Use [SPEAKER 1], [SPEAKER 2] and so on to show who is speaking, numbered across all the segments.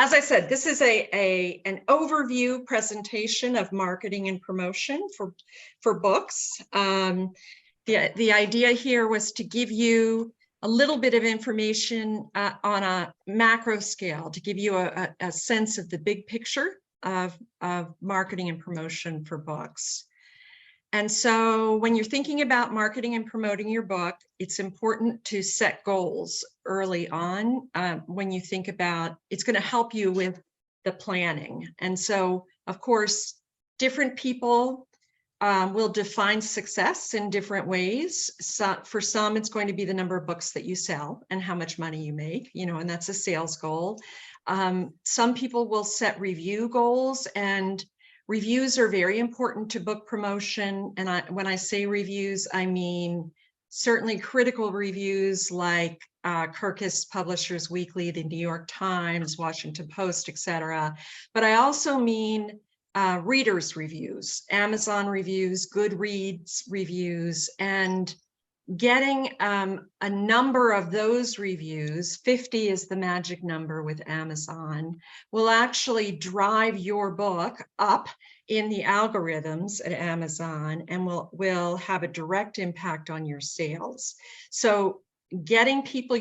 [SPEAKER 1] as I said, this is an overview presentation of marketing and promotion for books. The idea here was to give you a little bit of information on a macro scale, to give you a sense of the big picture of marketing and promotion for books. And so when you're thinking about marketing and promoting your book, it's important to set goals early on. When you think about, it's going to help you with the planning. And so, of course, different people will define success in different ways. So for some, it's going to be the number of books that you sell and how much money you make, and that's a sales goal. Some people will set review goals, and reviews are very important to book promotion. And when I say reviews, I mean certainly critical reviews like Kirkus Publishers Weekly, the New York Times, Washington Post, etc. But I also mean readers' reviews, Amazon reviews, Goodreads reviews, and getting a number of those reviews, 50 is the magic number with Amazon, will actually drive your book up in the algorithms at Amazon and will have a direct impact on your sales. So getting people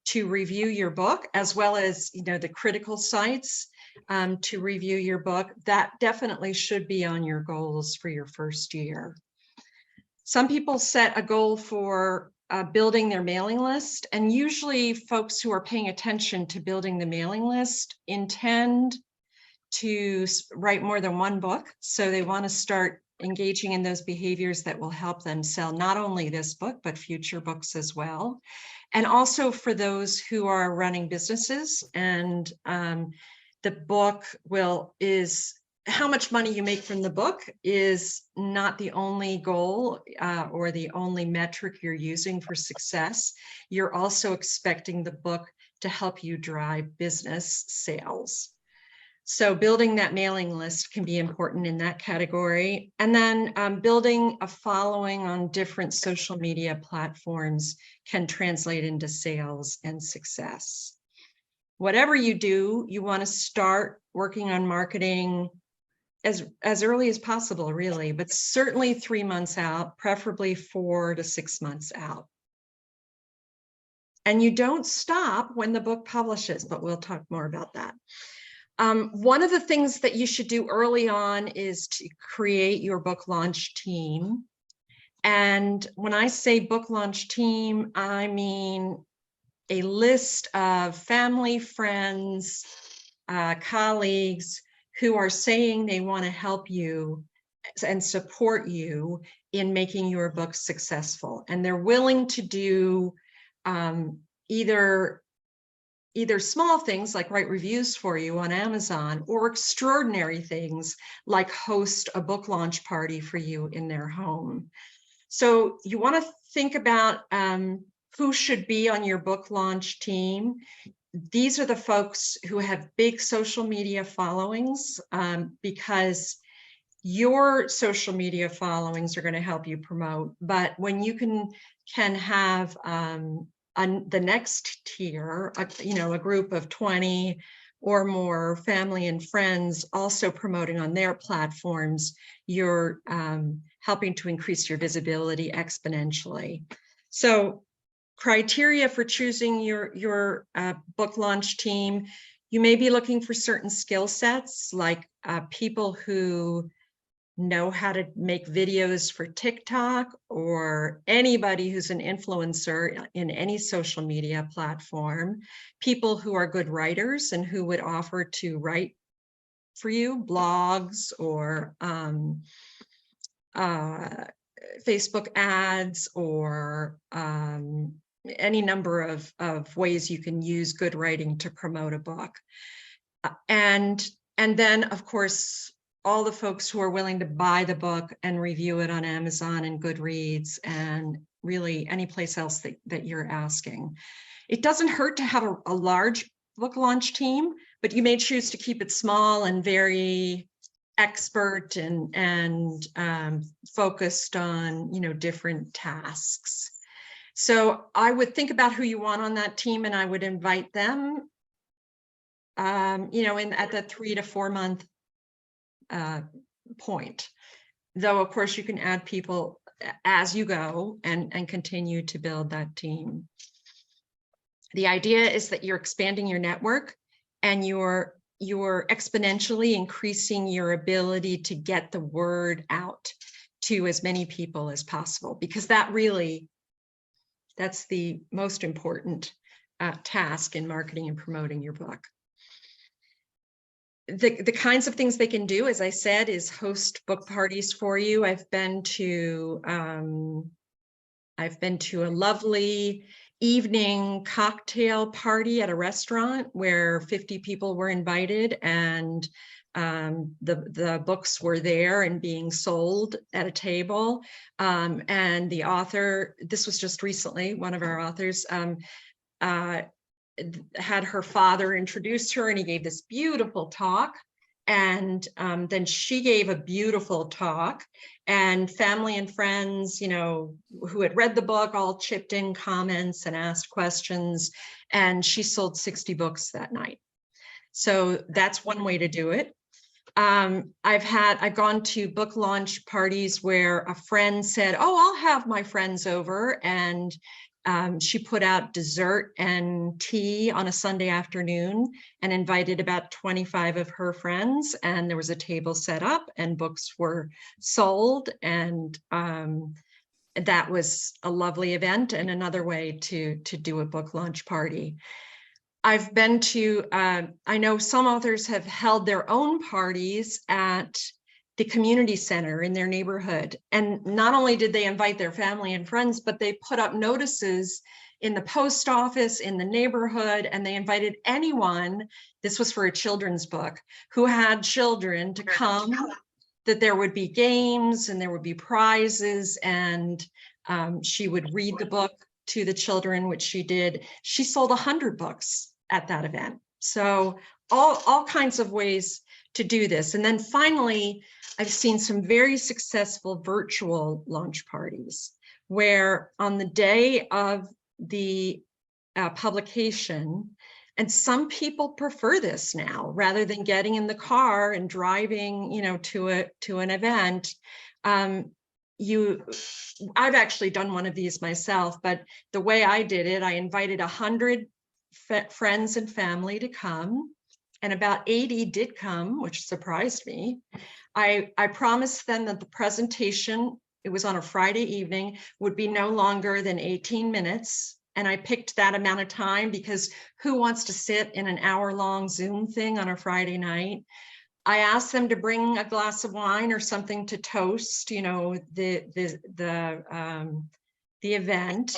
[SPEAKER 1] to review your book, as well as the critical sites to review your book, that definitely should be on your goals for your first year. Some people set a goal for building their mailing list, and usually folks who are paying attention to building the mailing list intend to write more than one book. So they want to start engaging in those behaviors that will help them sell not only this book, but future books as well. And also for those who are running businesses, and the book is how much money you make from the book is not the only goal or the only metric you're using for success. You're also expecting the book to help you drive business sales. So building that mailing list can be important in that category. And then building a following on different social media platforms can translate into sales and success. Whatever you do, you want to start working on marketing as early as possible, really, but certainly 3 months out, preferably 4 to 6 months out. And you don't stop when the book publishes, but we'll talk more about that. One of the things that you should do early on is to create your book launch team. And when I say book launch team, I mean a list of family, friends, colleagues who are saying they want to help you and support you in making your book successful. And they're willing to do either small things like write reviews for you on Amazon, or extraordinary things like host a book launch party for you in their home. So you want to think about who should be on your book launch team. These are the folks who have big social media followings, because your social media followings are going to help you promote. But when you can have the next tier, a group of 20 or more family and friends also promoting on their platforms, you're helping to increase your visibility exponentially. So criteria for choosing your book launch team, you may be looking for certain skill sets, like people who know how to make videos for TikTok, or anybody who's an influencer in any social media platform, people who are good writers and who would offer to write for you, blogs or Facebook ads, or any number of ways you can use good writing to promote a book. And then, of course, all the folks who are willing to buy the book and review it on Amazon and Goodreads and really any place else that you're asking. It doesn't hurt to have a large book launch team, but you may choose to keep it small and very expert and focused on different tasks. So I would think about who you want on that team, and I would invite them at the 3 to 4 month point. Though, of course, you can add people as you go and continue to build that team. The idea is that you're expanding your network and you're exponentially increasing your ability to get the word out to as many people as possible, because that's the most important task in marketing and promoting your book. The kinds of things they can do, as I said, is host book parties for you. I've been to a lovely evening cocktail party at a restaurant where 50 people were invited, and the books were there and being sold at a table. And the author, this was just recently, one of our authors, had her father introduce her, and he gave this beautiful talk. And then she gave a beautiful talk, and family and friends, who had read the book all chipped in comments and asked questions, and she sold 60 books that night. So that's one way to do it. I've gone to book launch parties where a friend said, "Oh, I'll have my friends over," and she put out dessert and tea on a Sunday afternoon and invited about 25 of her friends, and there was a table set up and books were sold, and that was a lovely event and another way to do a book launch party. I've been to, I know some authors have held their own parties at the community center in their neighborhood. And not only did they invite their family and friends, but they put up notices in the post office, in the neighborhood, and they invited anyone, this was for a children's book, who had children to come, that there would be games and there would be prizes, and she would read the book to the children, which she did. She sold 100 books at that event. So all kinds of ways to do this. And then finally, I've seen some very successful virtual launch parties where on the day of the publication, and some people prefer this now rather than getting in the car and driving, to an event. I've actually done one of these myself, but the way I did it, I invited 100 friends and family to come, and about 80 did come, which surprised me. I promised them that the presentation, it was on a Friday evening, would be no longer than 18 minutes. And I picked that amount of time because who wants to sit in an hour-long Zoom thing on a Friday night? I asked them to bring a glass of wine or something to toast, the event.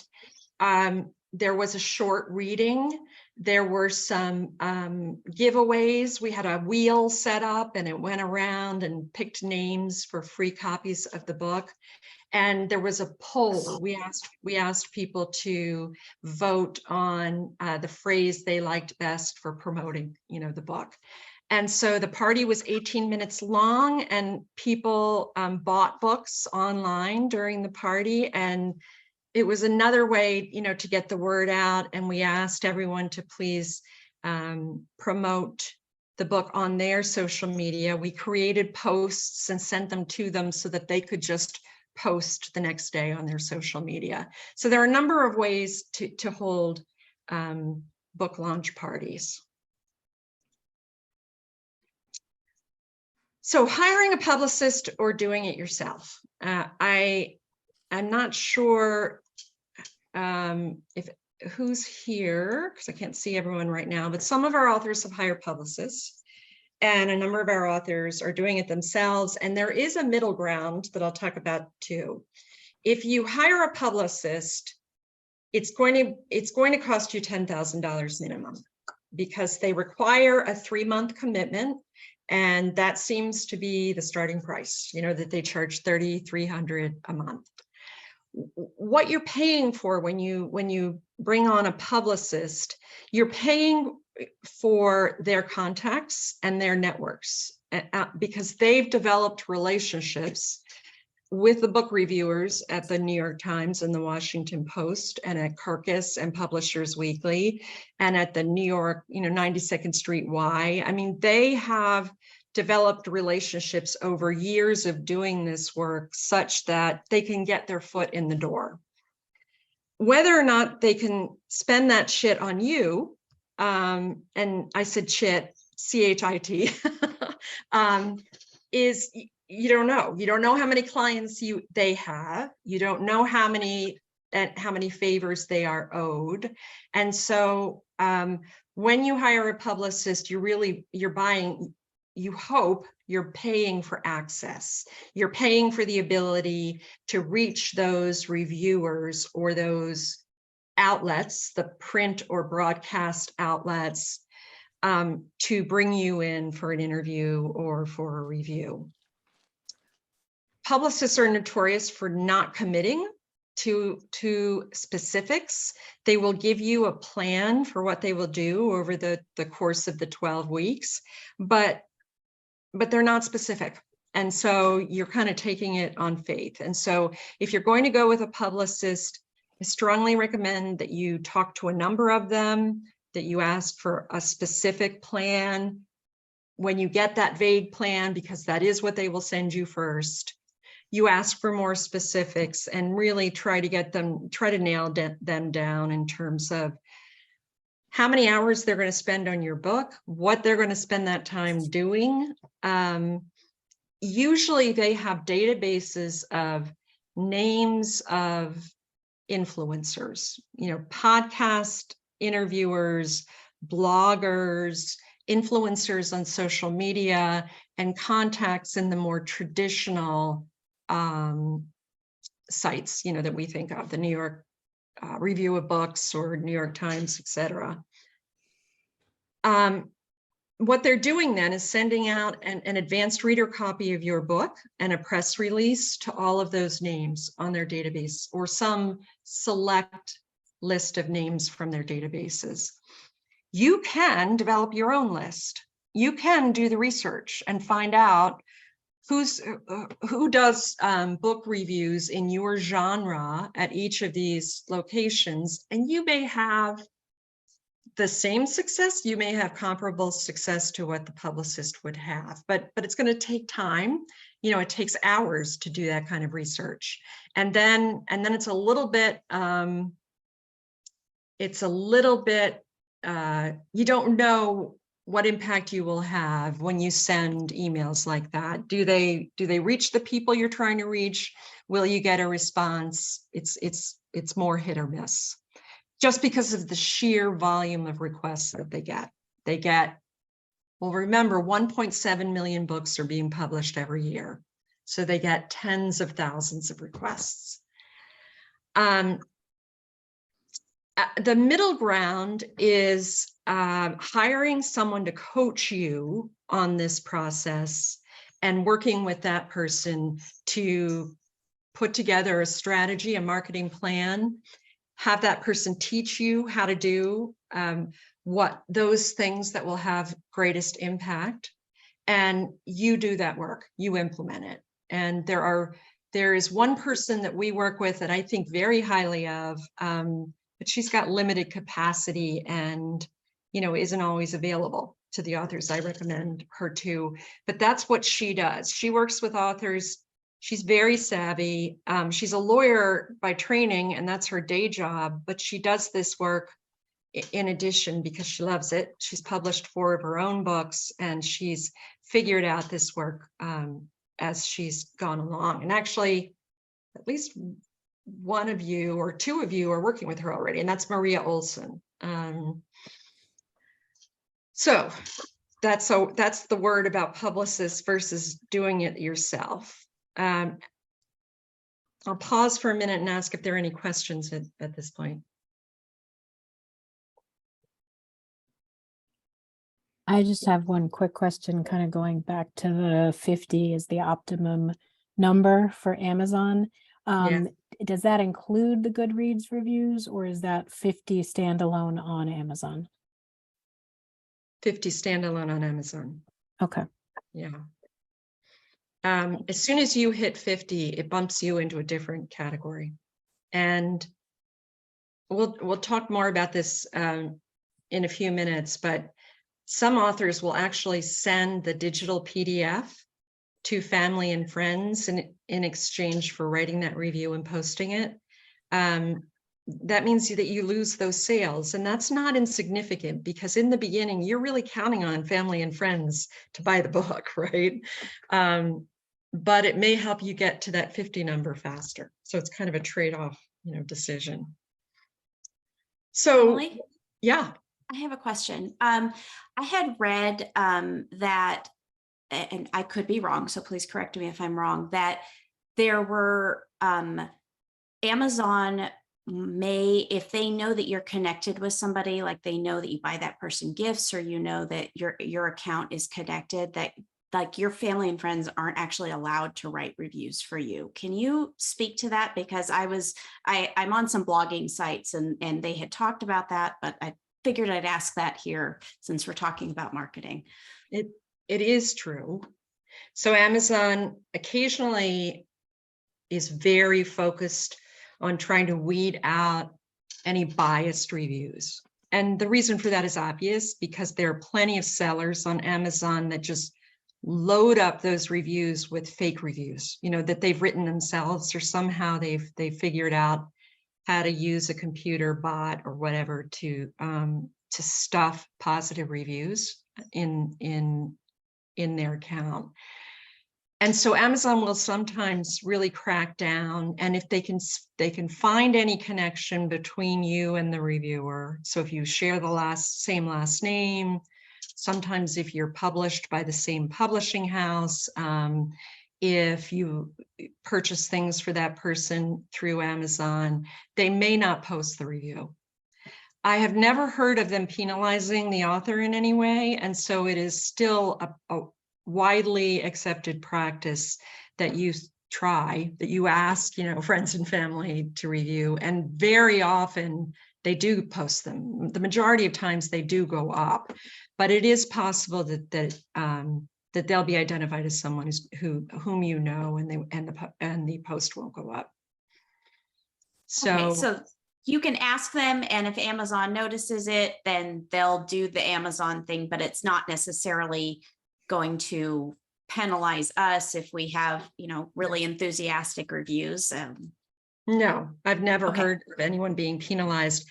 [SPEAKER 1] There was a short reading. There were some giveaways. We had a wheel set up and it went around and picked names for free copies of the book. And there was a poll. We asked people to vote on the phrase they liked best for promoting, the book. And so the party was 18 minutes long, and people bought books online during the party, and it was another way, to get the word out. And we asked everyone to please promote the book on their social media. We created posts and sent them to them so that they could just post the next day on their social media. So there are a number of ways to hold book launch parties. So hiring a publicist or doing it yourself. I'm not sure if who's here, because I can't see everyone right now, but some of our authors have hired publicists, and a number of our authors are doing it themselves. And there is a middle ground that I'll talk about too. If you hire a publicist, it's going to cost you $10,000 minimum, because they require a 3-month commitment, and that seems to be the starting price. That they charge $3,300 a month. What you're paying for when you bring on a publicist, you're paying for their contacts and their networks, because they've developed relationships with the book reviewers at the New York Times and the Washington Post and at Kirkus and Publishers Weekly and at the New York, 92nd Street Y. I mean, they have developed relationships over years of doing this work such that they can get their foot in the door. Whether or not they can spend that shit on you, and I said shit, C-H-I-T, is you don't know. You don't know how many clients they have. You don't know how many favors they are owed. And so when you hire a publicist, you're buying, you hope you're paying for access. You're paying for the ability to reach those reviewers or those outlets, the print or broadcast outlets, to bring you in for an interview or for a review. Publicists are notorious for not committing to specifics. They will give you a plan for what they will do over the course of the 12 weeks, but they're not specific. And so you're kind of taking it on faith. And so if you're going to go with a publicist, I strongly recommend that you talk to a number of them, that you ask for a specific plan. When you get that vague plan, because that is what they will send you first, you ask for more specifics and really try to nail them down in terms of how many hours they're going to spend on your book, what they're going to spend that time doing. Usually they have databases of names of influencers, podcast interviewers, bloggers, influencers on social media, and contacts in the more traditional sites, that we think of, the New York Review of Books or New York Times, etc. What they're doing then is sending out an advanced reader copy of your book and a press release to all of those names on their database, or some select list of names from their databases. You can develop your own list. You can do the research and find out who does book reviews in your genre at each of these locations, and you may have the same success, you may have comparable success to what the publicist would have, but it's going to take time. It takes hours to do that kind of research, and then it's a little bit you don't know what impact you will have when you send emails like that. Do they reach the people you're trying to reach? Will you get a response? It's more hit or miss, just because of the sheer volume of requests that they get. Well, remember, 1.7 million books are being published every year, so they get tens of thousands of requests. The middle ground is hiring someone to coach you on this process and working with that person to put together a strategy, a marketing plan, have that person teach you how to do what those things that will have greatest impact, and you do that work, you implement it. And there is one person that we work with that I think very highly of, but she's got limited capacity and, isn't always available to the authors I recommend her to. But that's what she does. She works with authors. She's very savvy. She's a lawyer by training, and that's her day job, but she does this work in addition because she loves it. She's published 4 of her own books, and she's figured out this work as she's gone along. And actually, at least one of you or 2 of you are working with her already, and that's Maria Olson. So that's the word about publicists versus doing it yourself. I'll pause for a minute and ask if there are any questions at this point.
[SPEAKER 2] I just have one quick question, kind of going back to the 50 is the optimum number for Amazon.
[SPEAKER 1] Yeah.
[SPEAKER 2] Does that include the Goodreads reviews, or is that 50 standalone on Amazon?
[SPEAKER 1] 50 standalone on Amazon.
[SPEAKER 2] Okay.
[SPEAKER 1] Yeah. as soon as you hit 50, it bumps you into a different category. And we'll talk more about this in a few minutes, but some authors will actually send the digital PDF to family and friends in exchange for writing that review and posting it. That means that you lose those sales, and that's not insignificant, because in the beginning, you're really counting on family and friends to buy the book, right? But it may help you get to that 50 number faster. So it's kind of a trade-off, decision. So,
[SPEAKER 3] Emily,
[SPEAKER 1] yeah.
[SPEAKER 3] I have a question. I had read that, and I could be wrong, so please correct me if I'm wrong, that there were Amazon may, if they know that you're connected with somebody, like they know that you buy that person gifts, or that your account is connected, that like your family and friends aren't actually allowed to write reviews for you. Can you speak to that? Because I'm on some blogging sites and they had talked about that, but I figured I'd ask that here since we're talking about marketing.
[SPEAKER 1] It is true. So Amazon occasionally is very focused on trying to weed out any biased reviews. And the reason for that is obvious, because there are plenty of sellers on Amazon that just load up those reviews with fake reviews, that they've written themselves, or somehow they've figured out how to use a computer bot or whatever to stuff positive reviews in their account. And so Amazon will sometimes really crack down, and if they can find any connection between you and the reviewer. So if you share the same last name, sometimes if you're published by the same publishing house, if you purchase things for that person through Amazon, they may not post the review. I have never heard of them penalizing the author in any way, and so it is still a widely accepted practice that you ask, friends and family to review, and very often they do post them. The majority of times they do go up, but it is possible that they'll be identified as someone whom you know, and the post won't go up.
[SPEAKER 3] So you can ask them, and if Amazon notices it, then they'll do the Amazon thing, but it's not necessarily going to penalize us if we have, really enthusiastic reviews.
[SPEAKER 1] No, I've never heard of anyone being penalized.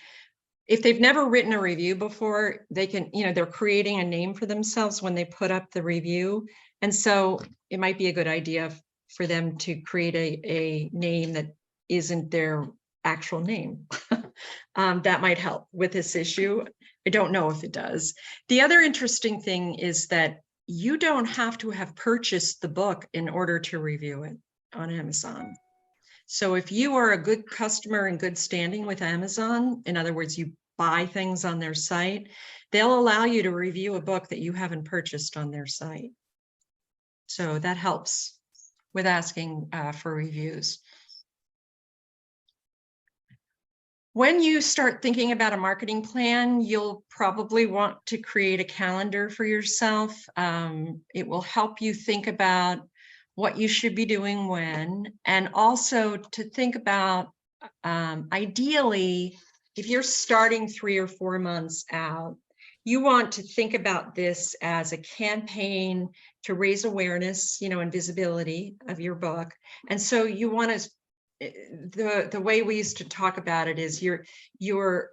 [SPEAKER 1] If they've never written a review before, they can, they're creating a name for themselves when they put up the review. And so it might be a good idea for them to create a name that isn't their actual name. That might help with this issue. I don't know if it does. The other interesting thing is that you don't have to have purchased the book in order to review it on Amazon. So if you are a good customer in good standing with Amazon, in other words, you buy things on their site, they'll allow you to review a book that you haven't purchased on their site. So that helps with asking for reviews. When you start thinking about a marketing plan, you'll probably want to create a calendar for yourself. It will help you think about what you should be doing when, and also to think about, ideally, if you're starting 3 or 4 months out, you want to think about this as a campaign to raise awareness, and visibility of your book. And so you want to, the way we used to talk about it is you're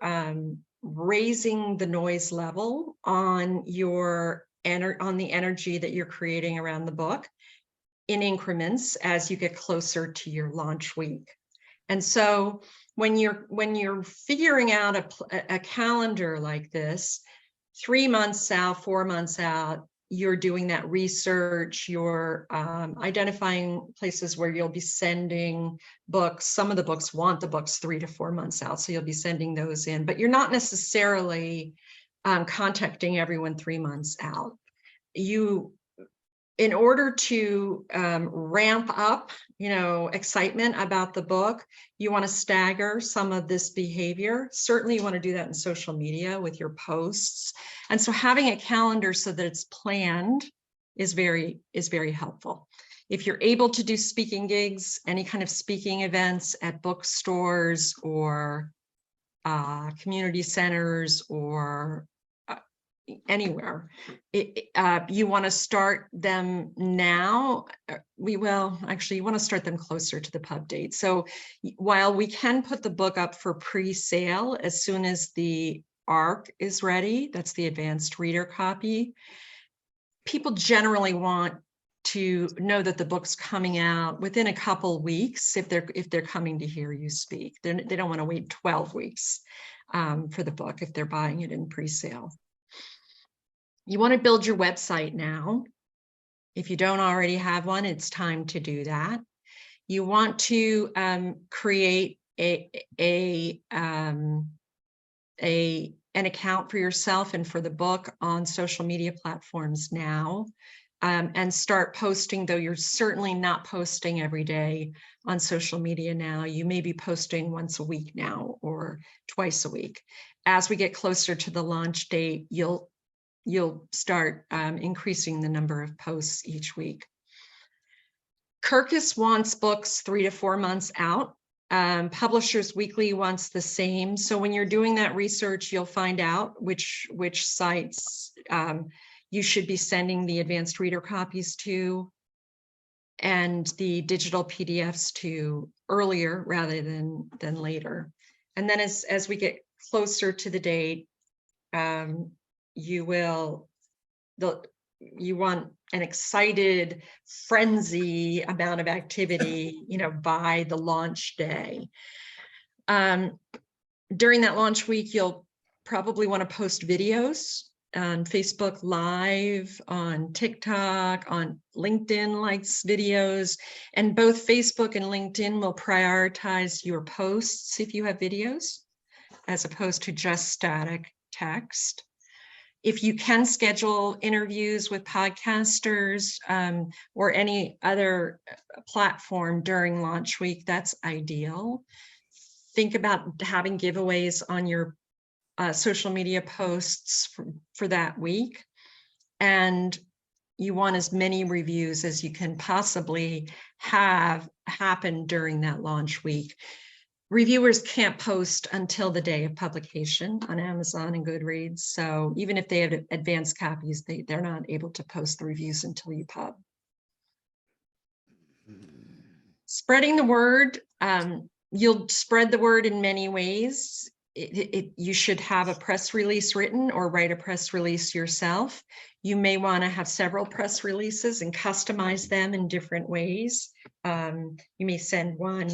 [SPEAKER 1] raising the noise level on on the energy that you're creating around the book in increments as you get closer to your launch week. And so when you're figuring out a calendar like this, 3 months out, 4 months out, you're doing that research, you're identifying places where you'll be sending books. Some of the books want the books 3 to 4 months out, so you'll be sending those in, but you're not necessarily contacting everyone 3 months out. In order to ramp up, excitement about the book, you want to stagger some of this behavior. Certainly you want to do that in social media with your posts. And so having a calendar so that it's planned is very helpful. If you're able to do speaking gigs, any kind of speaking events at bookstores or community centers or anywhere, you want to start them now. You want to start them closer to the pub date. So while we can put the book up for pre-sale as soon as the ARC is ready, that's the advanced reader copy, people generally want to know that the book's coming out within a couple weeks if they're coming to hear you speak. They don't want to wait 12 weeks for the book if they're buying it in pre-sale. You want to build your website now. If you don't already have one, it's time to do that. You want to create an account for yourself and for the book on social media platforms now, and start posting, though you're certainly not posting every day on social media now. You may be posting once a week now or twice a week. As we get closer to the launch date, you'll start increasing the number of posts each week. Kirkus wants books 3 to 4 months out. Publishers Weekly wants the same. So when you're doing that research, you'll find out which sites you should be sending the advanced reader copies to and the digital PDFs to earlier rather than later. And then as we get closer to the date, you want an excited frenzy amount of activity, by the launch day. During that launch week, you'll probably want to post videos on Facebook Live, on TikTok, on LinkedIn likes videos, and both Facebook and LinkedIn will prioritize your posts if you have videos, as opposed to just static text. If you can schedule interviews with podcasters or any other platform during launch week, that's ideal. Think about having giveaways on your social media posts for that week. And you want as many reviews as you can possibly have happen during that launch week. Reviewers can't post until the day of publication on Amazon and Goodreads. So even if they have advanced copies, they're not able to post the reviews until you pub. Spreading the word, you'll spread the word in many ways. You should have a press release written or write a press release yourself. You may want to have several press releases and customize them in different ways. You may send one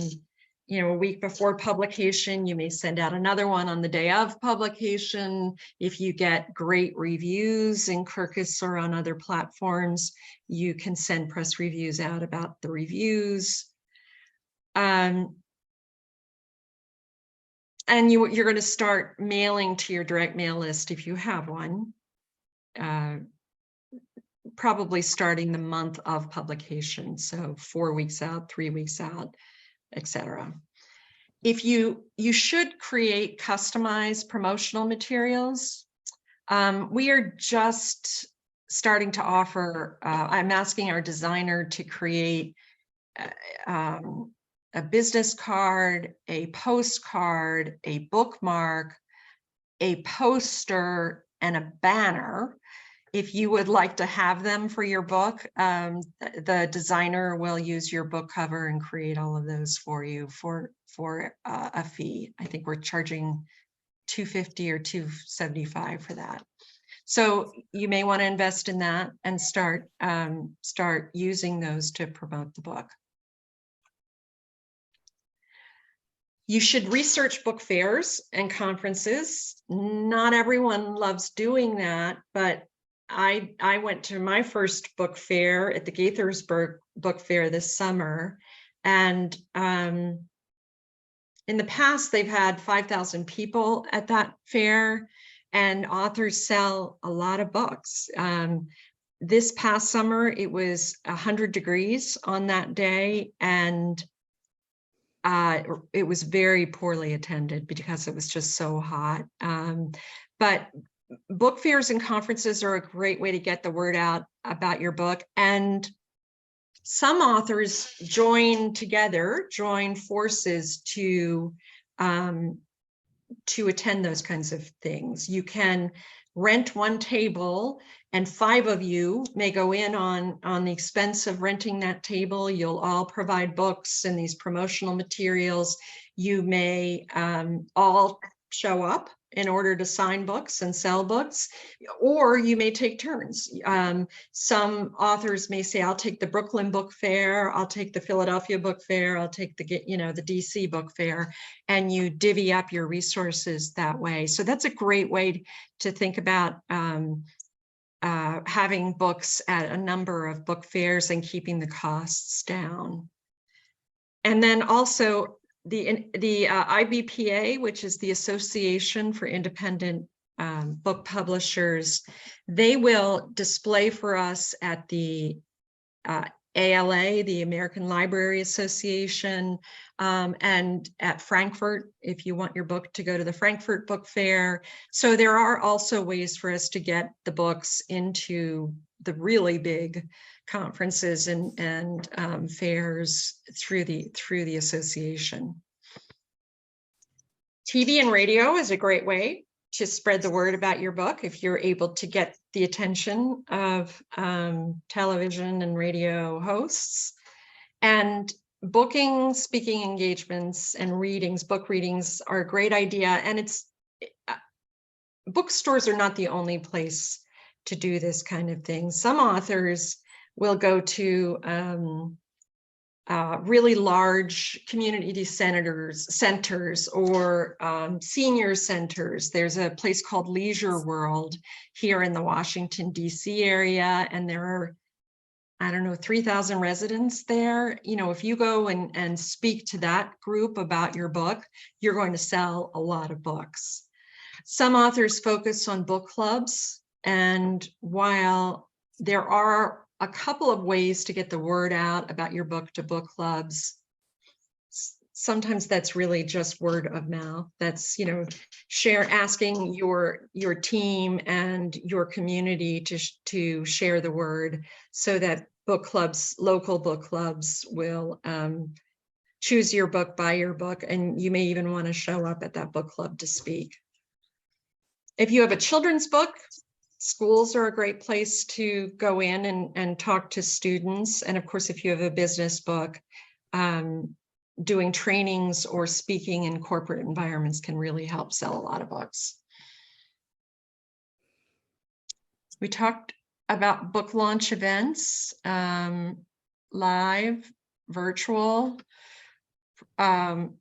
[SPEAKER 1] a week before publication. You may send out another one on the day of publication. If you get great reviews in Kirkus or on other platforms, you can send press reviews out about the reviews. And you're going to start mailing to your direct mail list if you have one, probably starting the month of publication. So 4 weeks out, 3 weeks out, etc. If you should create customized promotional materials. We are just starting to offer, I'm asking our designer to create a business card, a postcard, a bookmark, a poster, and a banner. If you would like to have them for your book, the designer will use your book cover and create all of those for you for a fee. I think we're charging $250 or $275 for that. So you may want to invest in that and start using those to promote the book. You should research book fairs and conferences. Not everyone loves doing that, but I went to my first book fair at the Gaithersburg Book Fair this summer, and in the past they've had 5,000 people at that fair, and authors sell a lot of books. This past summer it was 100 degrees on that day, and it was very poorly attended because it was just so hot. But book fairs and conferences are a great way to get the word out about your book and some authors join forces to attend those kinds of things. You can rent one table and 5 of you may go in on the expense of renting that table. You'll all provide books and these promotional materials. You may all show up in order to sign books and sell books, or you may take turns. Some authors may say, I'll take the Brooklyn Book Fair, I'll take the Philadelphia Book Fair, I'll take the DC Book Fair, and you divvy up your resources that way. So that's a great way to think about having books at a number of book fairs and keeping the costs down. And then also the IBPA, which is the Association for Independent Book Publishers, they will display for us at the ALA, the American Library Association, and at Frankfurt, if you want your book to go to the Frankfurt Book Fair. So there are also ways for us to get the books into the really big conferences and fairs through the association. TV and radio is a great way to spread the word about your book if you're able to get the attention of television and radio hosts. And booking, speaking engagements, and readings, book readings are a great idea. And bookstores are not the only place to do this kind of thing. Some authors will go to really large community centers or senior centers. There's a place called Leisure World here in the Washington, D.C. area, and there are, I don't know, 3,000 residents there. You know, if you go and speak to that group about your book, you're going to sell a lot of books. Some authors focus on book clubs, and while there are a couple of ways to get the word out about your book to book clubs, sometimes that's really just word of mouth. That's, asking your team and your community to share the word so that book clubs, local book clubs, will choose your book, buy your book, and you may even want to show up at that book club to speak. If you have a children's book, schools are a great place to go in and talk to students. And of course, if you have a business book, doing trainings or speaking in corporate environments can really help sell a lot of books. We talked about book launch events, live, virtual. I'm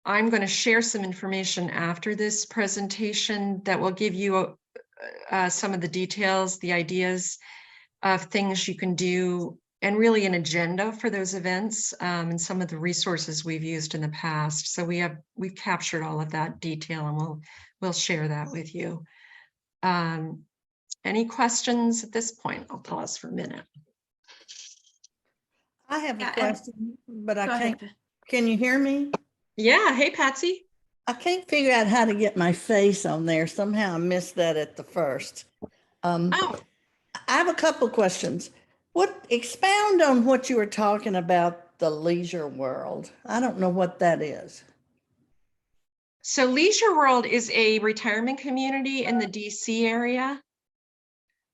[SPEAKER 1] going to share some information after this presentation that will give you some of the details, the ideas of things you can do, and really an agenda for those events, and some of the resources we've used in the past. So we've captured all of that detail, and we'll share that with you. Any questions at this point? I'll pause for a minute.
[SPEAKER 4] I have a question, but I can't. Can you hear me?
[SPEAKER 1] Yeah. Hey, Patsy.
[SPEAKER 4] I can't figure out how to get my face on there. Somehow I missed that at the first. I have a couple of questions. Expound on what you were talking about, the Leisure World. I don't know what that is.
[SPEAKER 1] So Leisure World is a retirement community in the DC area,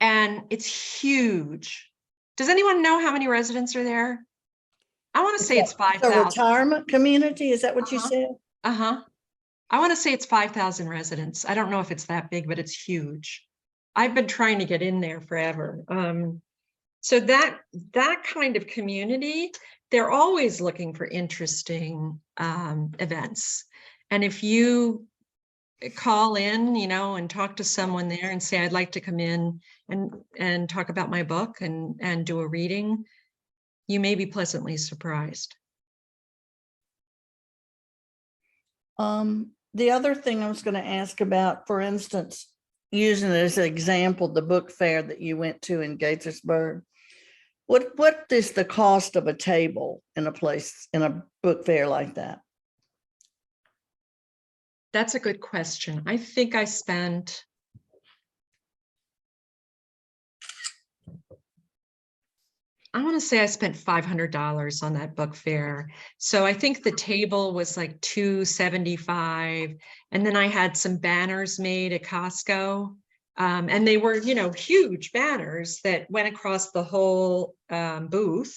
[SPEAKER 1] and it's huge. Does anyone know how many residents are there? I want to say it's 5,000.
[SPEAKER 4] A retirement community, is that what you said?
[SPEAKER 1] I want to say it's 5,000 residents. I don't know if it's that big, but it's huge. I've been trying to get in there forever. So that kind of community, they're always looking for interesting events. And if you call in, and talk to someone there and say, I'd like to come in and talk about my book and do a reading, you may be pleasantly surprised.
[SPEAKER 4] The other thing I was going to ask about, for instance, using it as an example, the book fair that you went to in Gaithersburg, what is the cost of a table in a book fair like that?
[SPEAKER 1] That's a good question. I think I spent I want to say I spent $500 on that book fair. So I think the table was like $275. And then I had some banners made at Costco. And they were, huge banners that went across the whole booth.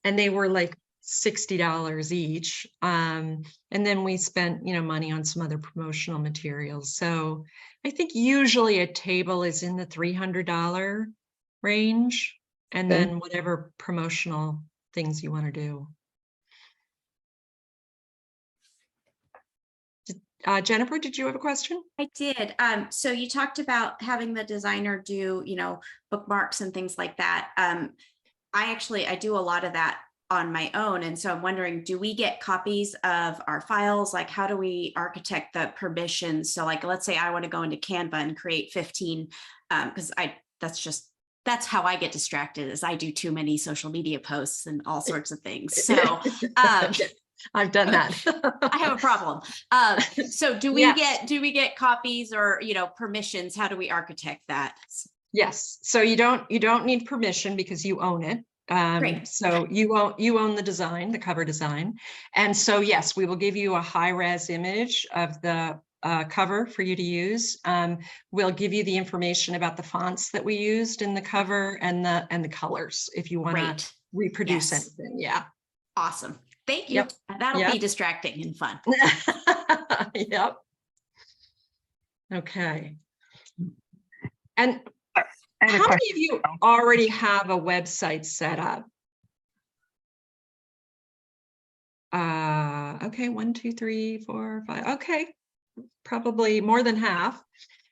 [SPEAKER 1] And they were like $60 each. And then we spent, money on some other promotional materials. So I think usually a table is in the $300 range. And
[SPEAKER 4] Okay.
[SPEAKER 1] then whatever promotional things you want to do. Jennifer, did you have a question?
[SPEAKER 3] I did. So you talked about having the designer do, bookmarks and things like that. I do a lot of that on my own. And so I'm wondering, do we get copies of our files? Like, how do we architect the permissions? So like, let's say I want to go into Canva and create 15, because that's how I get distracted, is I do too many social media posts and all sorts of things. So
[SPEAKER 1] I've done that.
[SPEAKER 3] I have a problem. So do we get copies or, permissions? How do we architect that?
[SPEAKER 1] Yes. So you don't need permission because you own it.
[SPEAKER 3] Great.
[SPEAKER 1] So you own the design, the cover design. And so, yes, we will give you a high-res image of the cover for you to use. We'll give you the information about the fonts that we used in the cover and the colors if you want to reproduce anything. Yeah.
[SPEAKER 3] Awesome. Thank you.
[SPEAKER 1] Yep.
[SPEAKER 3] That'll be distracting and fun.
[SPEAKER 1] Yep. Okay. And how many of you already have a website set up? Okay, 1, 2, 3, 4, 5. Okay. Probably more than half.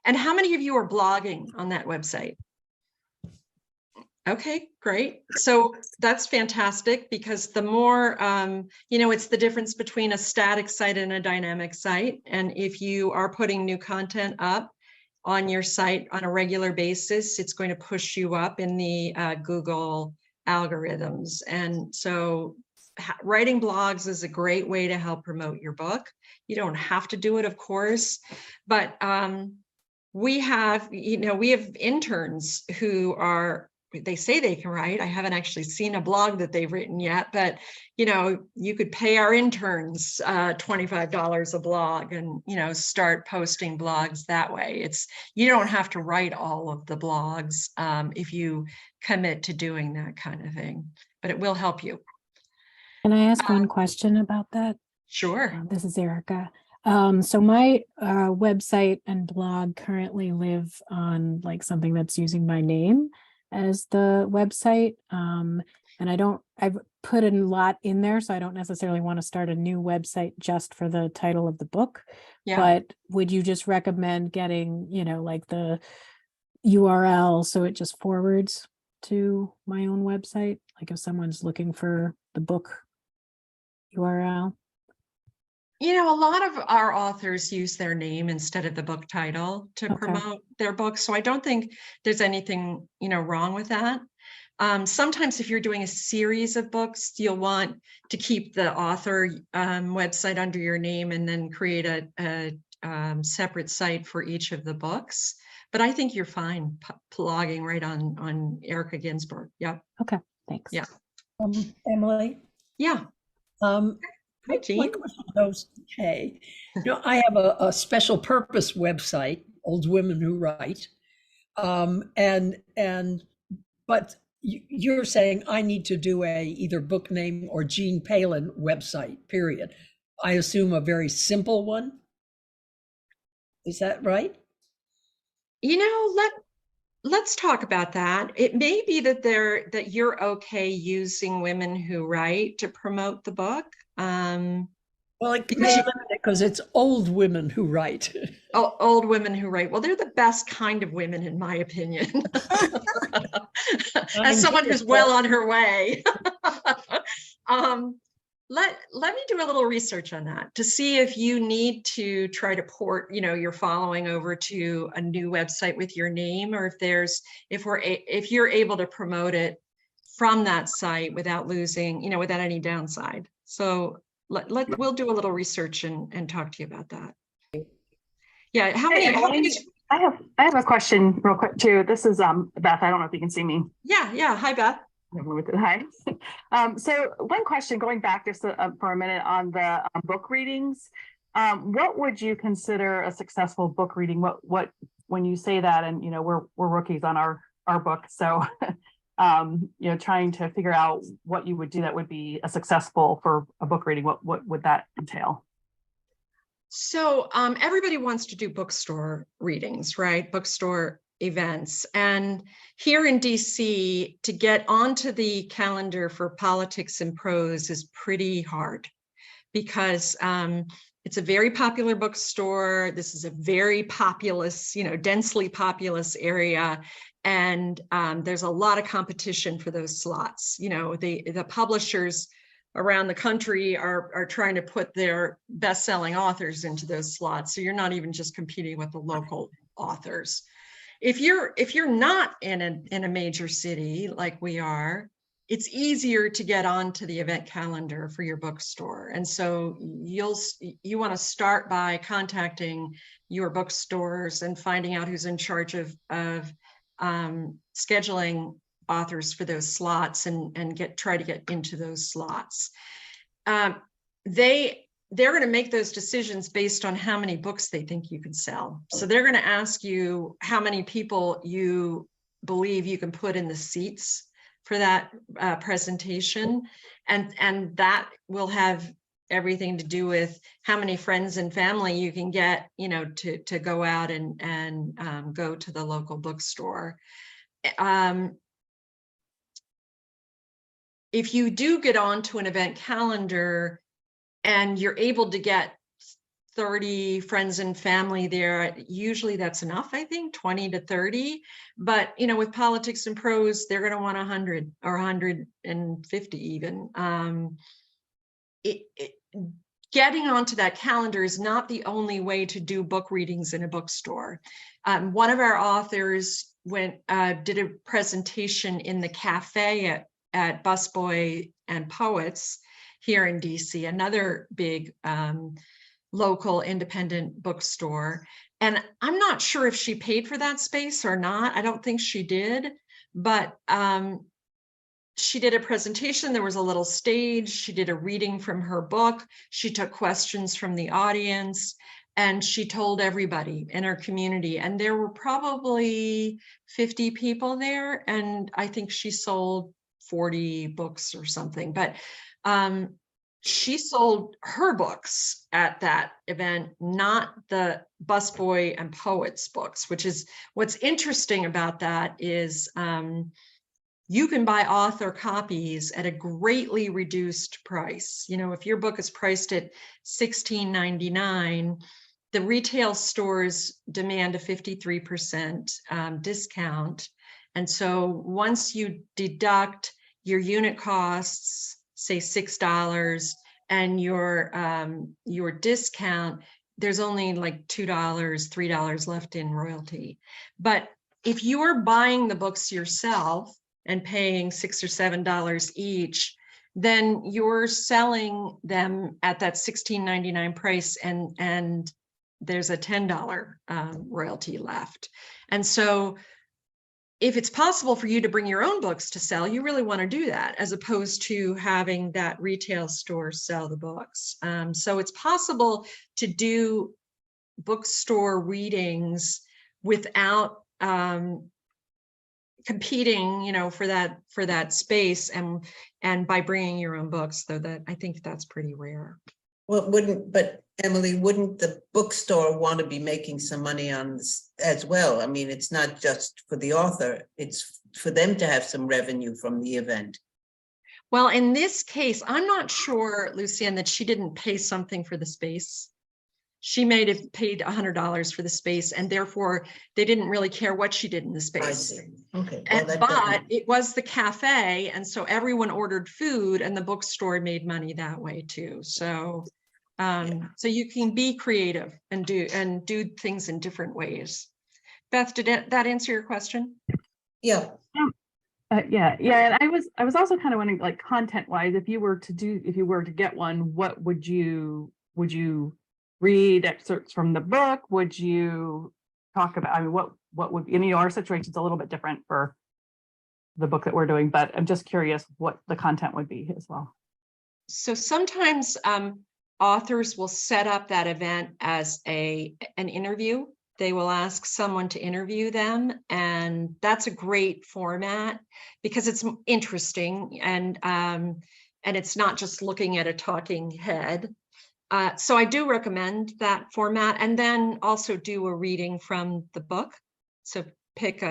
[SPEAKER 1] And how many of you are blogging on that website? Okay, great. So that's fantastic, because the more, it's the difference between a static site and a dynamic site. And if you are putting new content up on your site on a regular basis, it's going to push you up in the Google algorithms. And so writing blogs is a great way to help promote your book. You don't have to do it, of course, but we have interns who they say they can write. I haven't actually seen a blog that they've written yet, but you could pay our interns $25 a blog and start posting blogs that way. You don't have to write all of the blogs if you commit to doing that kind of thing, but it will help you.
[SPEAKER 2] Can I ask one question about that?
[SPEAKER 1] Sure.
[SPEAKER 2] This is Erica. So my website and blog currently live on like something that's using my name as the website. And I've put a lot in there, so I don't necessarily want to start a new website just for the title of the book.
[SPEAKER 1] Yeah.
[SPEAKER 2] But would you just recommend getting, like the URL so it just forwards to my own website? Like if someone's looking for the book URL?
[SPEAKER 1] A lot of our authors use their name instead of the book title to promote their books. So I don't think there's anything, wrong with that. Sometimes if you're doing a series of books, you'll want to keep the author website under your name and then create a separate site for each of the books. But I think you're fine blogging right on Erica Ginsberg. Yep.
[SPEAKER 2] Okay, thanks.
[SPEAKER 1] Yeah.
[SPEAKER 5] Emily?
[SPEAKER 1] Yeah.
[SPEAKER 5] My question goes, hey, I have a special purpose website, Old Women Who Write, but you're saying I need to do either book name or Jean Palin website, period. I assume a very simple one. Is that right?
[SPEAKER 1] Let's talk about that. It may be that you're okay using Women Who Write to promote the book.
[SPEAKER 5] Well, it may limit it because it's old women who write.
[SPEAKER 1] Oh, old women who write. Well, they're the best kind of women, in my opinion. As someone who's well on her way. Let me do a little research on that to see if you need to try to port, your following over to a new website with your name, or if you're able to promote it from that site without losing, without any downside. So we'll do a little research and talk to you about that. Yeah. How many?
[SPEAKER 6] I have a question real quick too. This is Beth. I don't know if you can see me.
[SPEAKER 1] Yeah. Hi, Beth.
[SPEAKER 6] Hi. So one question, going back just for a minute on the book readings, what would you consider a successful book reading? What when you say that, and you know we're rookies on our book, so you know, trying to figure out what you would do that would be a successful for a book reading. What would that entail?
[SPEAKER 1] So everybody wants to do bookstore readings, right? Bookstore events. And here in DC, to get onto the calendar for Politics and Prose is pretty hard because it's a very popular bookstore. This is a very populous, you know, densely populous area. And there's a lot of competition for those slots. You know, the publishers around the country are trying to put their best-selling authors into those slots. So you're not even just competing with the local authors. If you're not in a major city like we are, it's easier to get onto the event calendar for your bookstore. And so you want to start by contacting your bookstores and finding out who's in charge of scheduling authors for those slots and try to get into those slots. They're going to make those decisions based on how many books they think you can sell. So they're going to ask you how many people you believe you can put in the seats for that presentation. And that will have everything to do with how many friends and family you can get, you know, to go out and go to the local bookstore. If you do get onto an event calendar and you're able to get 30 friends and family there, usually that's enough, I think, 20 to 30. But, you know, with Politics and Prose, they're going to want 100 or 150 even. Getting onto that calendar is not the only way to do book readings in a bookstore. One of our authors did a presentation in the cafe at Busboy and Poets here in DC, another big local independent bookstore. And I'm not sure if she paid for that space or not. I don't think she did, but she did a presentation. There was a little stage. She did a reading from her book. She took questions from the audience, and she told everybody in her community. And there were probably 50 people there. And I think she sold 40 books or something, but she sold her books at that event, not the Busboy and Poets books, which is what's interesting about that is you can buy author copies at a greatly reduced price. You know, if your book is priced at $16.99, the retail stores demand a 53% discount. And so once you deduct your unit costs, say $6, and your discount, there's only like $2, $3 left in royalty. But if you're buying the books yourself and paying $6 or $7 each, then you're selling them at that $16.99 price, and there's a $10 royalty left. And so if it's possible for you to bring your own books to sell, you really want to do that, as opposed to having that retail store sell the books. So it's possible to do bookstore readings without competing, you know, for that space, and by bringing your own books, though that I think that's pretty rare.
[SPEAKER 7] Well, but Emily, wouldn't the bookstore want to be making some money on this as well? I mean, it's not just for the author, it's for them to have some revenue from the event.
[SPEAKER 1] Well, in this case, I'm not sure, Lucienne, that she didn't pay something for the space. She may have paid $100 for the space, and therefore they didn't really care what she did in the space.
[SPEAKER 7] I see. Okay.
[SPEAKER 1] Well, but it was the cafe, and so everyone ordered food, and the bookstore made money that way too. So, so you can be creative and do things in different ways. Beth, did that answer your question?
[SPEAKER 7] Yeah.
[SPEAKER 6] Yeah. And I was also kind of wondering, like, content-wise, if you were to get one, what would you read excerpts from the book? Would you talk about, I mean, what would, in our situation's a little bit different for the book that we're doing, but I'm just curious what the content would be as well.
[SPEAKER 1] So sometimes authors will set up that event as an interview. They will ask someone to interview them, and that's a great format because it's interesting and it's not just looking at a talking head. So I do recommend that format, and then also do a reading from the book. So pick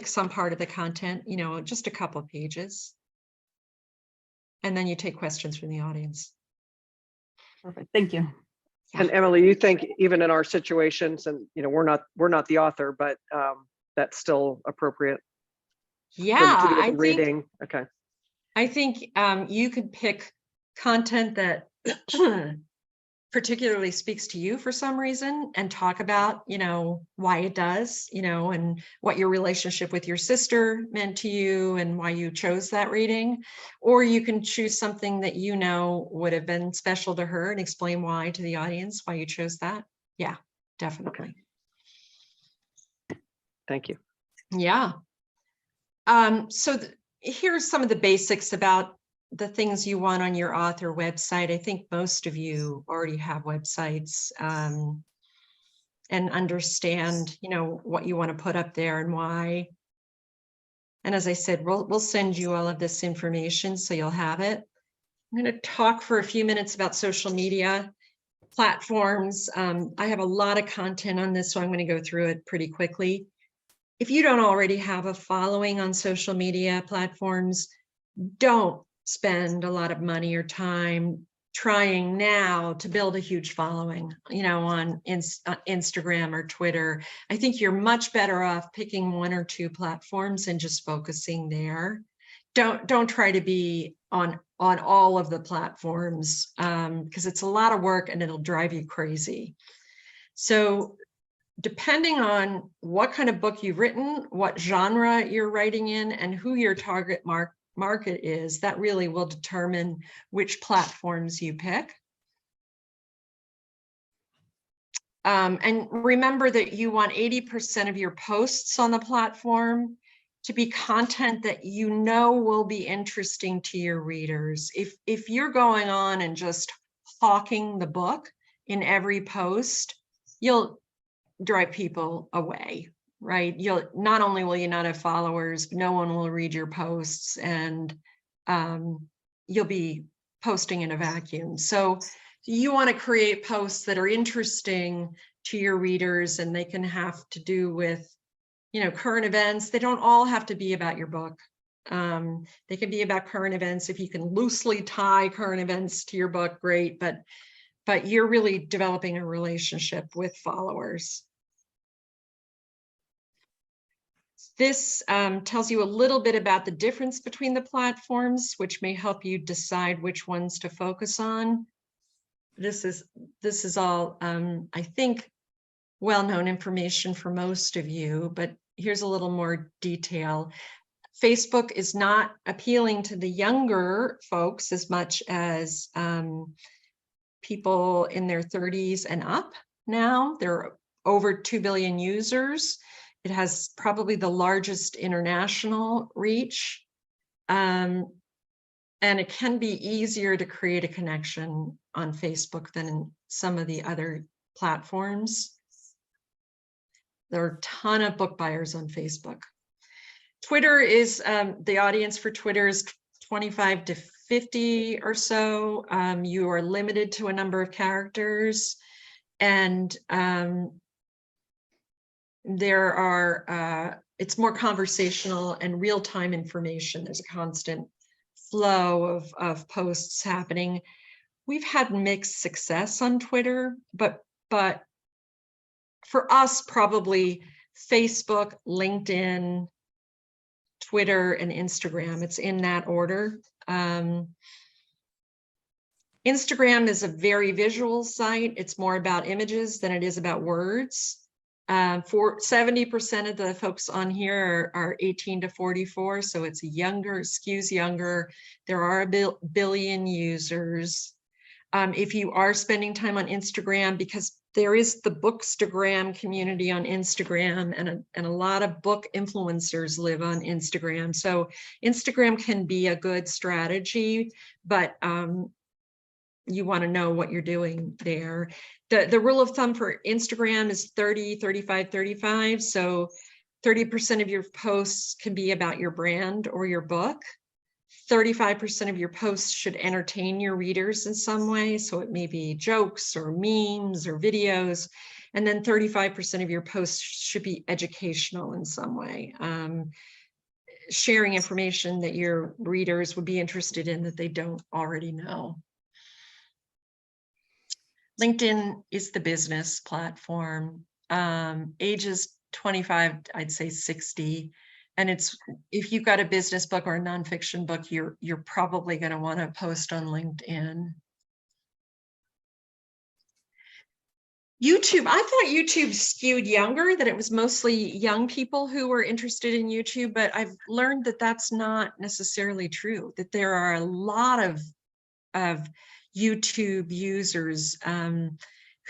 [SPEAKER 1] some part of the content, you know, just a couple of pages. And then you take questions from the audience.
[SPEAKER 6] Perfect. Thank you.
[SPEAKER 8] And Emily, you think even in our situations, and you know, we're not the author, but that's still appropriate?
[SPEAKER 1] Yeah,
[SPEAKER 8] to do with
[SPEAKER 1] I
[SPEAKER 8] the reading. Okay.
[SPEAKER 1] I think you could pick content that particularly speaks to you for some reason and talk about, you know, why it does, you know, and what your relationship with your sister meant to you and why you chose that reading. Or you can choose something that you know would have been special to her and explain why to the audience, why you chose that. Yeah, definitely.
[SPEAKER 8] Okay. Thank you.
[SPEAKER 1] Yeah. So here's some of the basics about the things you want on your author website. I think most of you already have websites and understand, you know, what you want to put up there and why. And as I said, we'll send you all of this information so you'll have it. I'm going to talk for a few minutes about social media platforms. I have a lot of content on this, so I'm going to go through it pretty quickly. If you don't already have a following on social media platforms, don't spend a lot of money or time trying now to build a huge following, you know, on Instagram or Twitter. I think you're much better off picking one or two platforms and just focusing there. Don't try to be on all of the platforms because it's a lot of work and it'll drive you crazy. So depending on what kind of book you've written, what genre you're writing in, and who your target market is, that really will determine which platforms you pick. And remember that you want 80% of your posts on the platform to be content that you know will be interesting to your readers. If you're going on and just hawking the book in every post, you'll drive people away, right? Not only will you not have followers, but no one will read your posts, and you'll be posting in a vacuum. So you want to create posts that are interesting to your readers, and they can have to do with, you know, current events. They don't all have to be about your book. They can be about current events. If you can loosely tie current events to your book, great, but you're really developing a relationship with followers. This tells you a little bit about the difference between the platforms, which may help you decide which ones to focus on. This is all, I think, well-known information for most of you, but here's a little more detail. Facebook is not appealing to the younger folks as much as people in their 30s and up now. There are over 2 billion users. It has probably the largest international reach. And it can be easier to create a connection on Facebook than in some of the other platforms. There are a ton of book buyers on Facebook. Twitter is, the audience for Twitter is 25 to 50 or so. You are limited to a number of characters, and there are, it's more conversational and real-time information. There's a constant flow of posts happening. We've had mixed success on Twitter, but for us, probably Facebook, LinkedIn, Twitter, and Instagram. It's in that order. Instagram is a very visual site. It's more about images than it is about words. For 70% of the folks on here are 18 to 44, so it's younger, skews younger. There are a billion users. If you are spending time on Instagram, because there is the Bookstagram community on Instagram, and a lot of book influencers live on Instagram. So Instagram can be a good strategy, but you want to know what you're doing there. The rule of thumb for Instagram is 30, 35, 35. So 30% of your posts can be about your brand or your book. 35% of your posts should entertain your readers in some way. So it may be jokes or memes or videos. And then 35% of your posts should be educational in some way. Sharing information that your readers would be interested in that they don't already know. LinkedIn is the business platform. Ages 25, I'd say 60. And it's, if you've got a business book or a nonfiction book, you're probably going to want to post on LinkedIn. YouTube, I thought YouTube skewed younger, that it was mostly young people who were interested in YouTube, but I've learned that that's not necessarily true, that there are a lot of YouTube users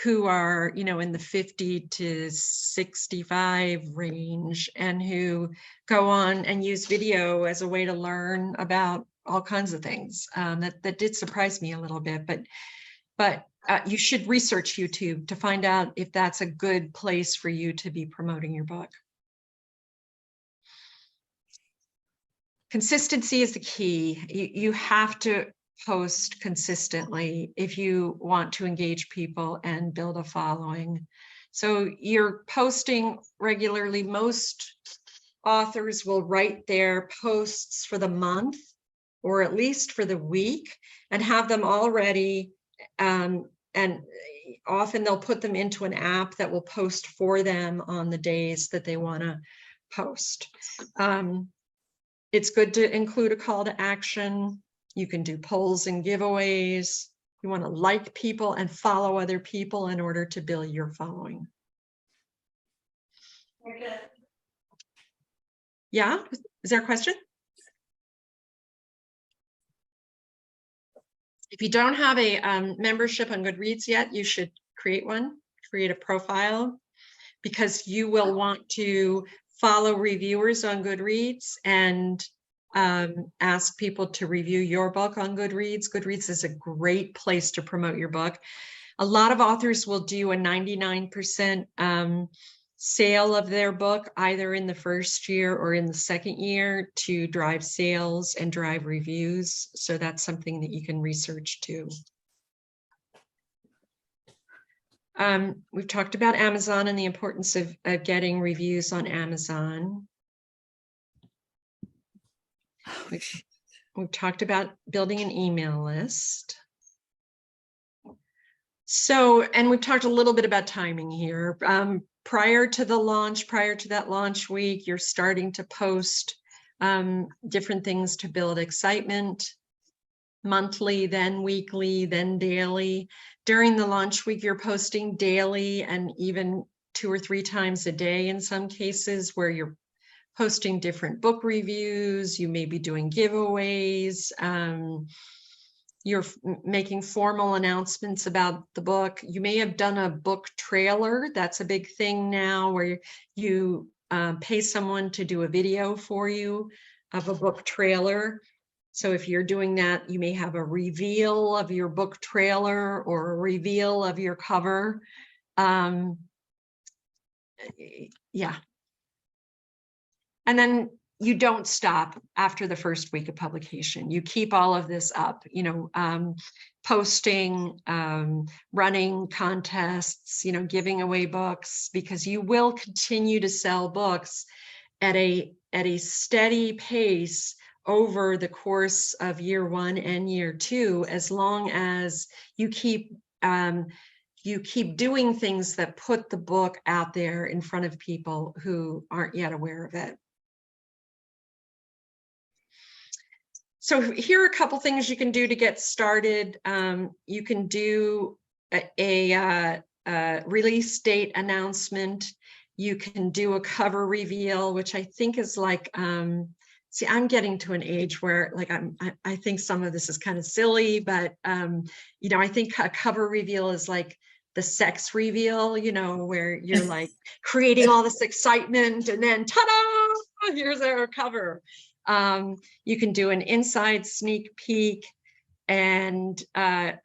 [SPEAKER 1] who are, you know, in the 50 to 65 range, and who go on and use video as a way to learn about all kinds of things. That did surprise me a little bit, but you should research YouTube to find out if that's a good place for you to be promoting your book. Consistency is the key. You have to post consistently if you want to engage people and build a following. So you're posting regularly. Most authors will write their posts for the month, or at least for the week, and have them all ready. And often they'll put them into an app that will post for them on the days that they want to post. It's good to include a call to action. You can do polls and giveaways. You want to like people and follow other people in order to build your following.
[SPEAKER 4] Okay.
[SPEAKER 1] Yeah, is there a question? If you don't have a membership on Goodreads yet, you should create one, create a profile, because you will want to follow reviewers on Goodreads and ask people to review your book on Goodreads. Goodreads is a great place to promote your book. A lot of authors will do a 99% sale of their book, either in the first year or in the second year, to drive sales and drive reviews. So that's something that you can research too. We've talked about Amazon and the importance of getting reviews on Amazon. We've talked about building an email list. So, and we've talked a little bit about timing here. Prior to the launch, prior to that launch week, you're starting to post different things to build excitement, monthly, then weekly, then daily. During the launch week, you're posting daily and even 2 or 3 times a day in some cases, where you're posting different book reviews. You may be doing giveaways. You're making formal announcements about the book. You may have done a book trailer. That's a big thing now, where you pay someone to do a video for you of a book trailer. So if you're doing that, you may have a reveal of your book trailer or a reveal of your cover. Yeah. And then you don't stop after the first week of publication. You keep all of this up, you know, posting, running contests, you know, giving away books, because you will continue to sell books at a steady pace over the course of year 1 and year 2, as long as you keep doing things that put the book out there in front of people who aren't yet aware of it. So here are a couple things you can do to get started. You can do a release date announcement. You can do a cover reveal, which I think is like, see, I'm getting to an age where, like, I think some of this is kind of silly, but you know, I think a cover reveal is like the sex reveal, you know, where you're like creating all this excitement and then ta-da, here's our cover. You can do an inside sneak peek and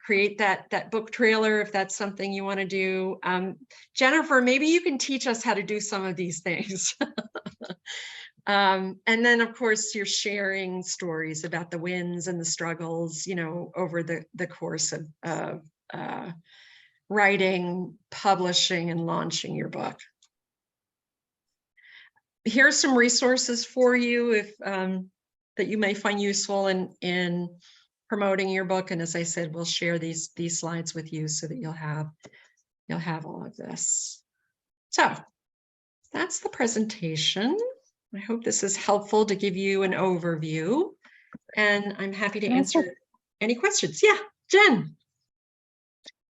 [SPEAKER 1] create that book trailer if that's something you want to do. Jennifer, maybe you can teach us how to do some of these things. And then, of course, you're sharing stories about the wins and the struggles, you know, over the course of writing, publishing, and launching your book. Here's some resources for you if that you may find useful in promoting your book. And as I said, we'll share these slides with you so that you'll have all of this. So that's the presentation. I hope this is helpful to give you an overview, and I'm happy to answer any questions. Yeah, Jen.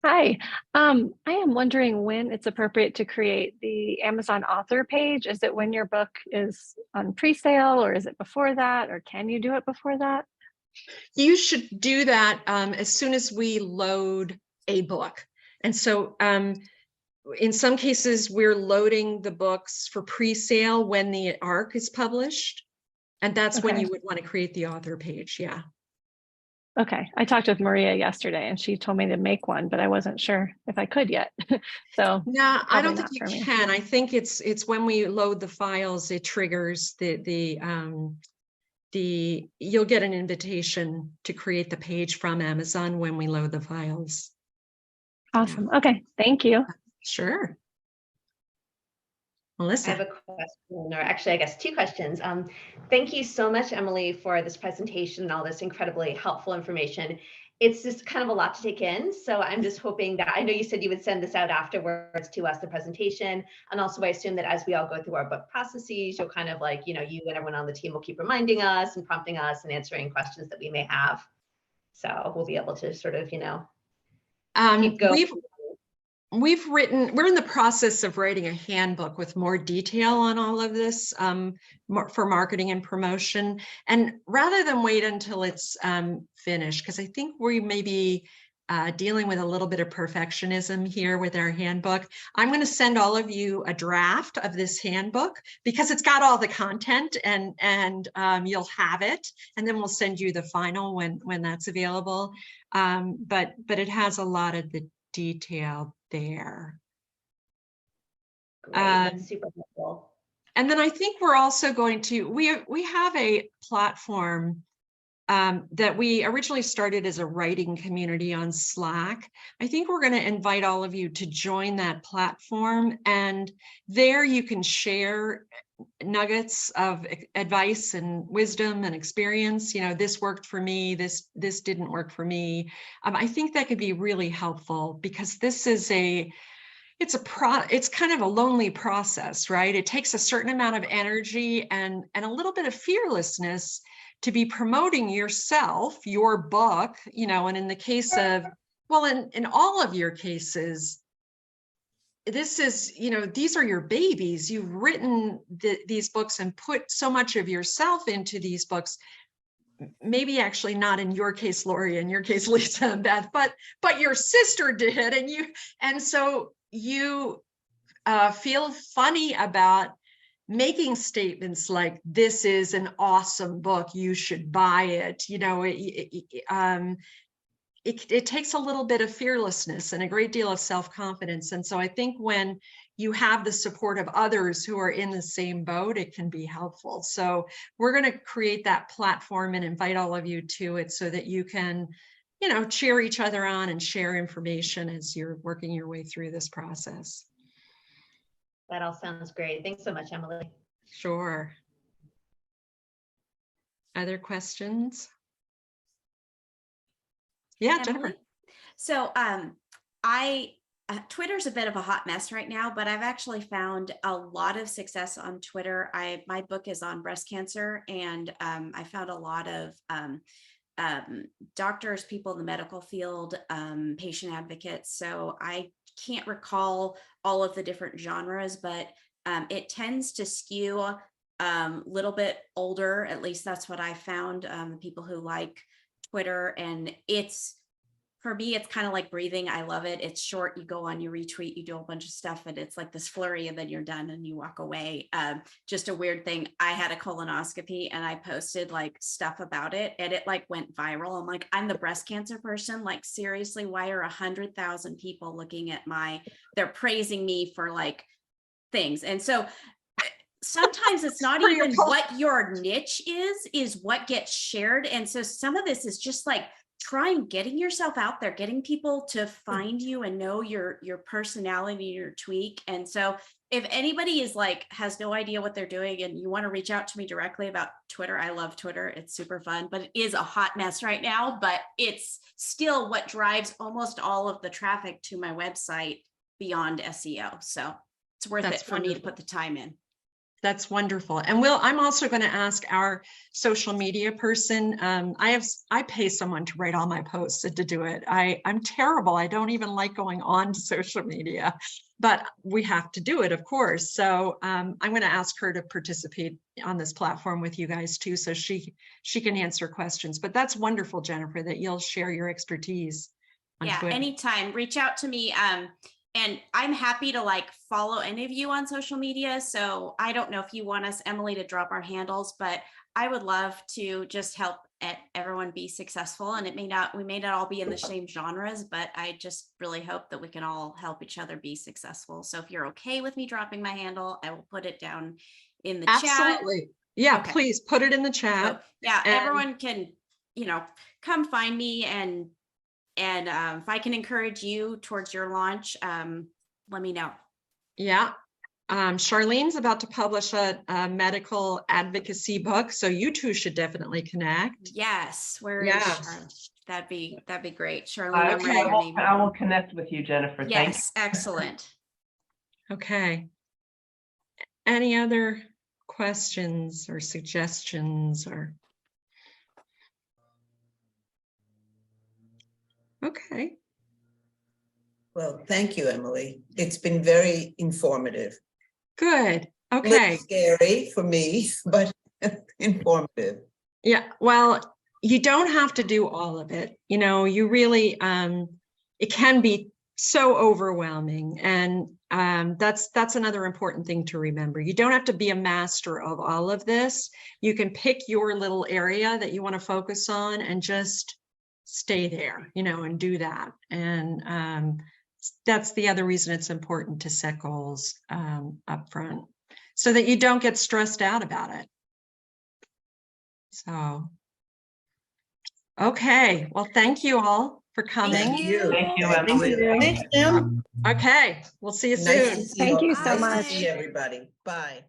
[SPEAKER 9] Hi, I am wondering when it's appropriate to create the Amazon author page. Is it when your book is on pre-sale, or is it before that, or can you do it before that?
[SPEAKER 1] You should do that as soon as we load a book. And so in some cases, we're loading the books for pre-sale when the ARC is published. And that's when you would want to create the author page. Yeah.
[SPEAKER 9] Okay. I talked with Maria yesterday and she told me to make one, but I wasn't sure if I could yet. So
[SPEAKER 1] yeah, I don't think
[SPEAKER 9] you
[SPEAKER 1] can. I think it's when we load the files, it triggers you'll get an invitation to create the page from Amazon when we load the files.
[SPEAKER 9] Awesome. Okay. Thank you.
[SPEAKER 1] Sure. Melissa.
[SPEAKER 10] I have a question, or actually, I guess 2 questions. Thank you so much, Emily, for this presentation and all this incredibly helpful information. It's just kind of a lot to take in. So I'm just hoping that, I know you said you would send this out afterwards to us, the presentation. And also I assume that as we all go through our book processes, you'll kind of like, you know, you and everyone on the team will keep reminding us and prompting us and answering questions that we may have. So we'll be able to sort of, you know, keep going.
[SPEAKER 1] We're in the process of writing a handbook with more detail on all of this for marketing and promotion. And rather than wait until it's finished, because I think we may be dealing with a little bit of perfectionism here with our handbook, I'm going to send all of you a draft of this handbook because it's got all the content and you'll have it. And then we'll send you the final when that's available. But it has a lot of the detail there.
[SPEAKER 10] Great, that's super helpful.
[SPEAKER 1] And then I think we're also going to, we have a platform that we originally started as a writing community on Slack. I think we're going to invite all of you to join that platform, and there you can share nuggets of advice and wisdom and experience. You know, this worked for me, this didn't work for me. I think that could be really helpful because this is it's kind of a lonely process, right? It takes a certain amount of energy and a little bit of fearlessness to be promoting yourself, your book, you know, and in the case of, well, in all of your cases, this is, you know, these are your babies. You've written these books and put so much of yourself into these books. Maybe actually not in your case, Lori, in your case, Lisa and Beth, but your sister did, and so you feel funny about making statements like, "This is an awesome book. You should buy it." You know, it takes a little bit of fearlessness and a great deal of self-confidence. And so I think when you have the support of others who are in the same boat, it can be helpful. So we're going to create that platform and invite all of you to it so that you can, you know, cheer each other on and share information as you're working your way through this process.
[SPEAKER 10] That all sounds great. Thanks so much, Emily.
[SPEAKER 1] Sure. Other questions? Yeah, Jennifer.
[SPEAKER 3] So Twitter's a bit of a hot mess right now, but I've actually found a lot of success on Twitter. My book is on breast cancer, and I found a lot of doctors, people in the medical field, patient advocates. So I can't recall all of the different genres, but it tends to skew a little bit older. At least that's what I found, people who like Twitter, and it's for me, it's kind of like breathing. I love it. It's short. You go on, you retweet, you do a bunch of stuff, and it's like this flurry, and then you're done and you walk away. Just a weird thing. I had a colonoscopy and I posted like stuff about it, and it like went viral. I'm like, I'm the breast cancer person. Like, seriously, why are 100,000 people looking at they're praising me for like things? And so sometimes it's not even what your niche is what gets shared. And so some of this is just like getting yourself out there, getting people to find you and know your personality, your tweak. And so if anybody is like, has no idea what they're doing and you want to reach out to me directly about Twitter, I love Twitter. It's super fun, but it is a hot mess right now, but it's still what drives almost all of the traffic to my website beyond SEO. So it's worth it for me to put the time in.
[SPEAKER 1] That's wonderful. And I'm also going to ask our social media person. I pay someone to write all my posts and to do it. I'm terrible. I don't even like going on to social media, but we have to do it, of course. So I'm going to ask her to participate on this platform with you guys too, so she can answer questions. But that's wonderful, Jennifer, that you'll share your expertise on Twitter.
[SPEAKER 3] Anytime. Reach out to me. And I'm happy to like follow any of you on social media. So I don't know if you want us, Emily, to drop our handles, but I would love to just help everyone be successful. And we may not all be in the same genres, but I just really hope that we can all help each other be successful. So if you're okay with me dropping my handle, I will put it down in the chat.
[SPEAKER 1] Absolutely. Yeah,
[SPEAKER 3] Okay.
[SPEAKER 1] Please put it in the chat.
[SPEAKER 3] So, everyone can, come find me and if I can encourage you towards your launch, let me know.
[SPEAKER 1] Yeah. Charlene's about to publish a medical advocacy book, so you two should definitely connect.
[SPEAKER 3] Yes. Where is Charlene? That'd be great. Charlene, I'm
[SPEAKER 11] Okay,
[SPEAKER 3] ready your name.
[SPEAKER 11] I will connect with you, Jennifer.
[SPEAKER 3] Yes, excellent.
[SPEAKER 1] Okay. Any other questions or suggestions or? Okay.
[SPEAKER 7] Well, thank you, Emily. It's been very informative.
[SPEAKER 1] Good.
[SPEAKER 7] A
[SPEAKER 1] Okay.
[SPEAKER 7] little scary for me, but informative.
[SPEAKER 1] Yeah. Well, you don't have to do all of it. You really, it can be so overwhelming. And that's another important thing to remember. You don't have to be a master of all of this. You can pick your little area that you want to focus on and just stay there, and do that. And that's the other reason it's important to set goals up front so that you don't get stressed out about it. So, okay. Well, thank you all for coming.
[SPEAKER 7] Thank you.
[SPEAKER 11] Thank you, Emily.
[SPEAKER 4] Thanks, Jim.
[SPEAKER 1] Okay. We'll see you
[SPEAKER 7] Nice
[SPEAKER 1] soon.
[SPEAKER 7] to see
[SPEAKER 9] Thank you so
[SPEAKER 7] Nice to
[SPEAKER 9] much.
[SPEAKER 7] see everybody. Bye.